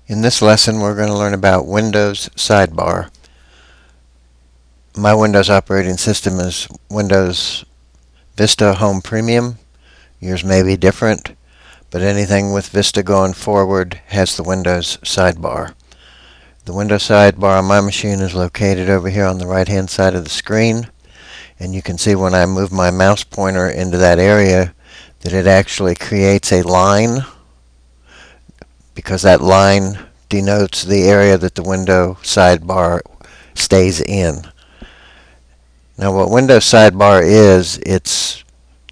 In this lesson, we're going to learn about Windows Sidebar. My Windows operating system is Windows Vista Home Premium. Yours may be different, but anything with Vista going forward has the Windows Sidebar. The Windows Sidebar on my machine is located over here on the right-hand side of the screen, and you can see when I move my mouse pointer into that area that it actually creates a line, because that line denotes the area that the window sidebar stays in. Now what Windows Sidebar is, it's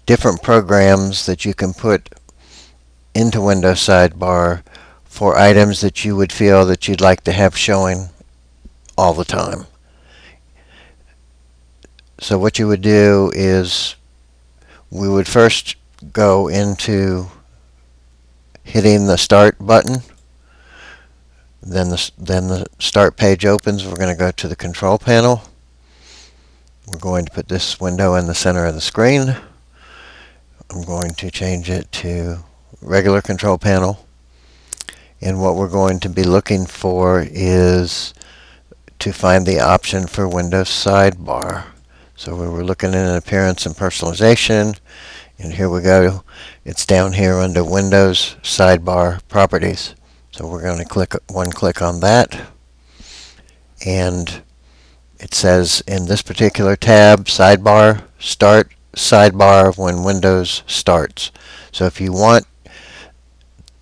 different programs that you can put into Windows Sidebar for items that you would feel that you'd like to have showing all the time. So what you would do is we would first go into hitting the Start button. Then the Start page opens. We're going to go to the Control Panel. We're going to put this window in the center of the screen. I'm going to change it to Regular Control Panel. And what we're going to be looking for is to find the option for Windows Sidebar. So we were looking in Appearance and Personalization, and here we go. It's down here under Windows Sidebar Properties. So we're going to click on that, and it says in this particular tab, Sidebar, Start Sidebar when Windows starts. So if you want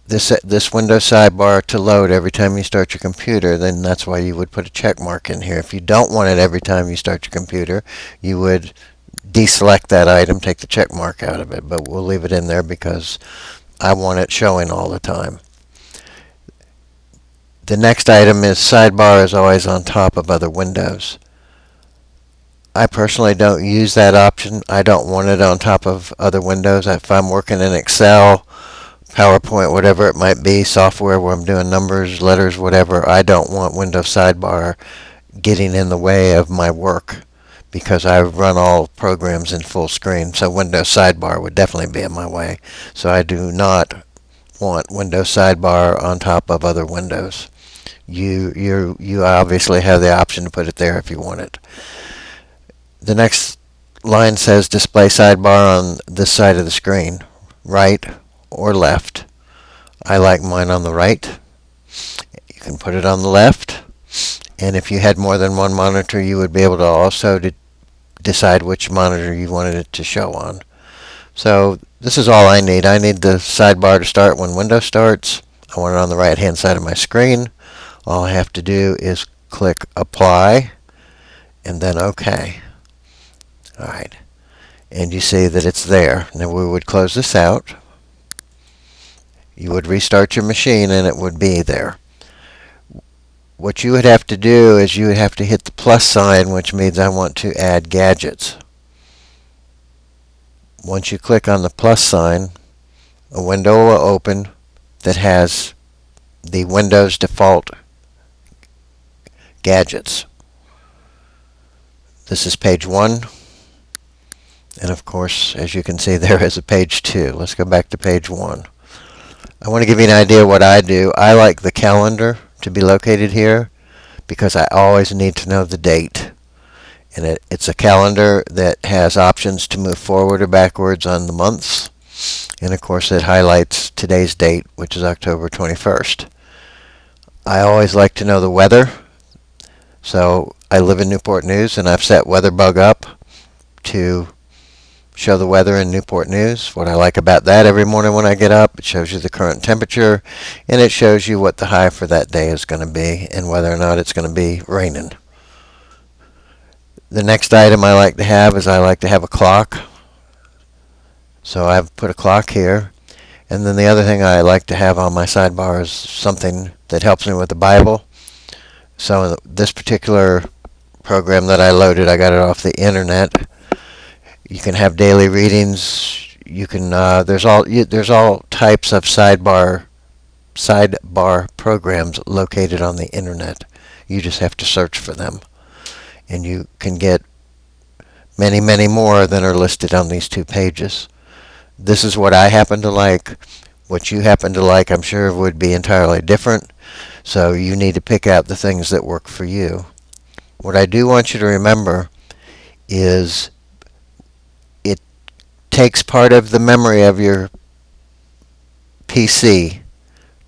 this Windows Sidebar to load every time you start your computer, then that's why you would put a check mark in here. If you don't want it every time you start your computer, you would deselect that item, take the check mark out of it, but we'll leave it in there because I want it showing all the time. The next item is Sidebar is always on top of other windows. I personally don't use that option. I don't want it on top of other windows. If I'm working in Excel, PowerPoint, whatever it might be, software where I'm doing numbers, letters, whatever, I don't want Windows Sidebar getting in the way of my work because I run all programs in full screen. So Windows Sidebar would definitely be in my way. So I do not want Windows Sidebar on top of other windows. You obviously have the option to put it there if you want it. The next line says Display Sidebar on this side of the screen, right or left. I like mine on the right. You can put it on the left, and if you had more than one monitor, you would be able to also decide which monitor you wanted it to show on. So this is all I need. I need the sidebar to start when Windows starts. I want it on the right hand side of my screen. All I have to do is click Apply and then OK. Alright, and you see that it's there. Now we would close this out. You would restart your machine and it would be there. What you would have to do is you would have to hit the plus sign, which means I want to add gadgets. Once you click on the plus sign, a window will open that has the Windows default gadgets. This is page 1. And of course, as you can see, there is a page 2. Let's go back to page 1. I want to give you an idea of what I do. I like the calendar to be located here because I always need to know the date. And it's a calendar that has options to move forward or backwards on the months. And of course, it highlights today's date, which is October 21st. I always like to know the weather. So I live in Newport News, and I've set WeatherBug up to show the weather in Newport News. What I like about that, every morning when I get up, it shows you the current temperature, and it shows you what the high for that day is going to be and whether or not it's going to be raining. The next item I like to have is I like to have a clock. So I've put a clock here. And then the other thing I like to have on my sidebar is something that helps me with the Bible. So this particular program that I loaded, I got it off the internet. You can have daily readings. You can there's all types of sidebar programs located on the internet. You just have to search for them, and you can get many, many more than are listed on these 2 pages. This is what I happen to like. What you happen to like, I'm sure, would be entirely different. So you need to pick out the things that work for you. What I do want you to remember is it takes part of the memory of your PC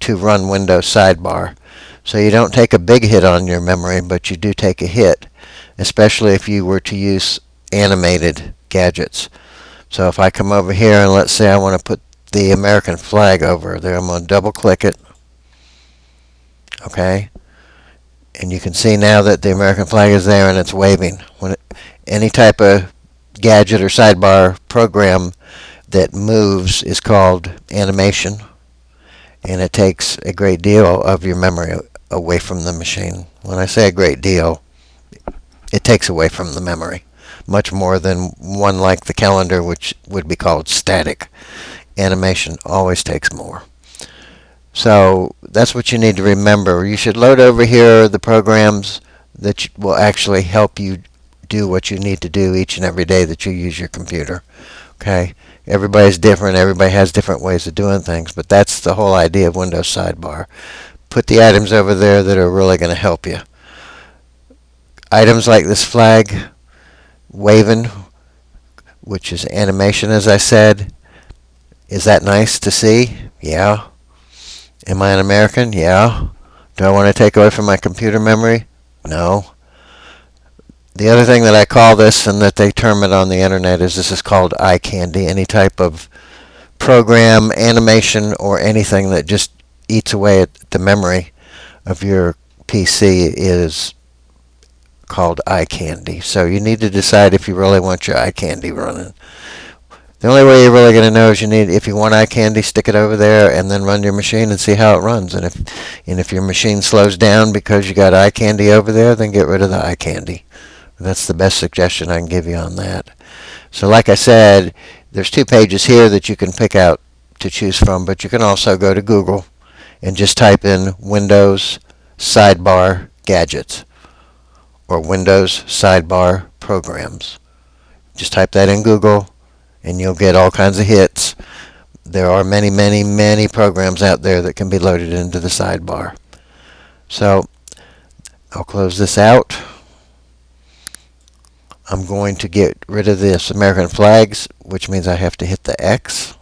to run Windows Sidebar. So you don't take a big hit on your memory, but you do take a hit, especially if you were to use animated gadgets. So if I come over here and let's say I want to put the American flag over there, I'm going to double click it. Okay? And you can see now that the American flag is there and it's waving. Any type of gadget or sidebar program that moves is called animation, and it takes a great deal of your memory away from the machine. When I say a great deal, it takes away from the memory, much more than one like the calendar, which would be called static. Animation always takes more. So that's what you need to remember. You should load over here the programs that will actually help you do what you need to do each and every day that you use your computer. Okay? Everybody's different. Everybody has different ways of doing things, but that's the whole idea of Windows Sidebar. Put the items over there that are really going to help you. Items like this flag waving, which is animation, as I said. Is that nice to see? Yeah. Am I an American? Yeah. Do I want to take away from my computer memory? No. The other thing that I call this, and that they term it on the internet, is this is called eye candy. Any type of program, animation, or anything that just eats away at the memory of your PC is called eye candy. So you need to decide if you really want your eye candy running. The only way you're really going to know is if you want eye candy, stick it over there and then run your machine and see how it runs. And if your machine slows down because you got eye candy over there, then get rid of the eye candy. That's the best suggestion I can give you on that. So like I said, there's 2 pages here that you can pick out to choose from, but you can also go to Google and just type in Windows Sidebar Gadgets or Windows Sidebar Programs. Just type that in Google and you'll get all kinds of hits. There are many, many, many programs out there that can be loaded into the sidebar. So I'll close this out. I'm going to get rid of this American flags, which means I have to hit the X.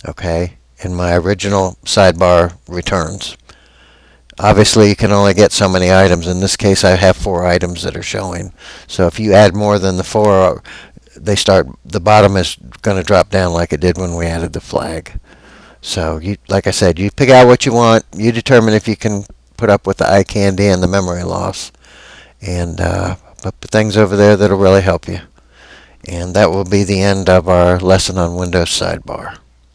Okay, and my original sidebar returns. Obviously, you can only get so many items. In this case, I have 4 items that are showing. So if you add more than the 4, the bottom is going to drop down like it did when we added the flag. So like I said, you pick out what you want. You determine if you can put up with the eye candy and the memory loss. And put things over there that'll really help you. And that will be the end of our lesson on Windows Sidebar.